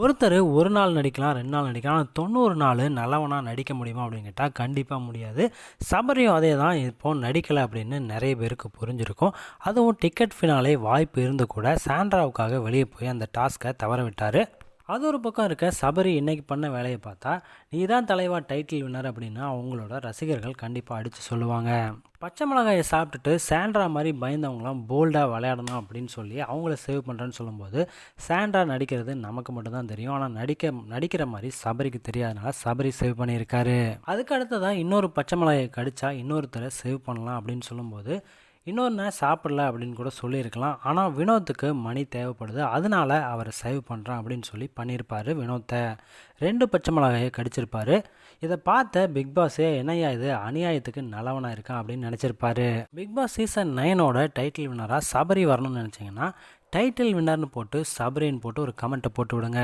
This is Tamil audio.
ஒருத்தர் ஒரு நாள் நடிக்கலாம், 2 நாள் நடிக்கலாம். ஆனா 90 நாள் நல்லவனா நடிக்க முடியுமா அப்படின்னு கேட்டா, கண்டிப்பா முடியாது. சபரியும் அதே தான். இப்போ நடிக்கல அப்படின்னு நெறைய பேருக்கு புரிஞ்சிருக்கும். அதுவும் டிக்கெட் ஃபினாலே வாய்ப்பு இருந்து கூட சாண்ட்ராவுக்காக வெளிய போய் அந்த டாஸ்க்க தவற விட்டாரு. அது ஒரு பக்கம் இருக்க, சபரி இன்னைக்கு பண்ண வேலையை பார்த்தா, நீ தான் தலைவா டைட்டில் வின்னர் அப்படின்னு அவங்களோட ரசிகர்கள் கண்டிப்பாக அடித்து சொல்லுவாங்க. பச்சை மிளகாயை சாப்பிட்டுட்டு சாண்ட்ரா மாதிரி பயந்தவங்களாம் போல்டாக விளையாடணும் அப்படின்னு சொல்லி அவங்கள சேவ் பண்ணுறேன்னு சொல்லும்போது, சாண்ட்ரா நடிக்கிறது நமக்கு மட்டும்தான் தெரியும். ஆனால் நடிக்கிற மாதிரி சபரிக்கு தெரியாதனால சபரி சேவ் பண்ணியிருக்காரு. அதுக்கு அடுத்ததான் இன்னொரு பச்சை மிளகாயை கடிச்சா இன்னொருத்தரை சேவ் பண்ணலாம் அப்படின்னு சொல்லும்போது, இன்னொன்று சாப்பிடல அப்படின்னு கூட சொல்லியிருக்கலாம். ஆனால் வினோத்துக்கு மணி தேவைப்படுது, அதனால அவரை சேவ் பண்ணுறான் அப்படின்னு சொல்லி பண்ணியிருப்பார் வினோத்தை. 2 பச்சை மிளகாயை கடிச்சிருப்பாரு. இதை பார்த்த பிக் பாஸே என்னையா இது அநியாயத்துக்கு நல்லவனாக இருக்கான் அப்படின்னு நினச்சிருப்பாரு. பிக் பாஸ் சீசன் 9 டைட்டில் வின்னராக சபரி வரணும்னு நினச்சிங்கன்னா டைட்டில் வின்னர்னு போட்டு சபரின்னு போட்டு ஒரு கமெண்ட்டை போட்டு விடுங்க.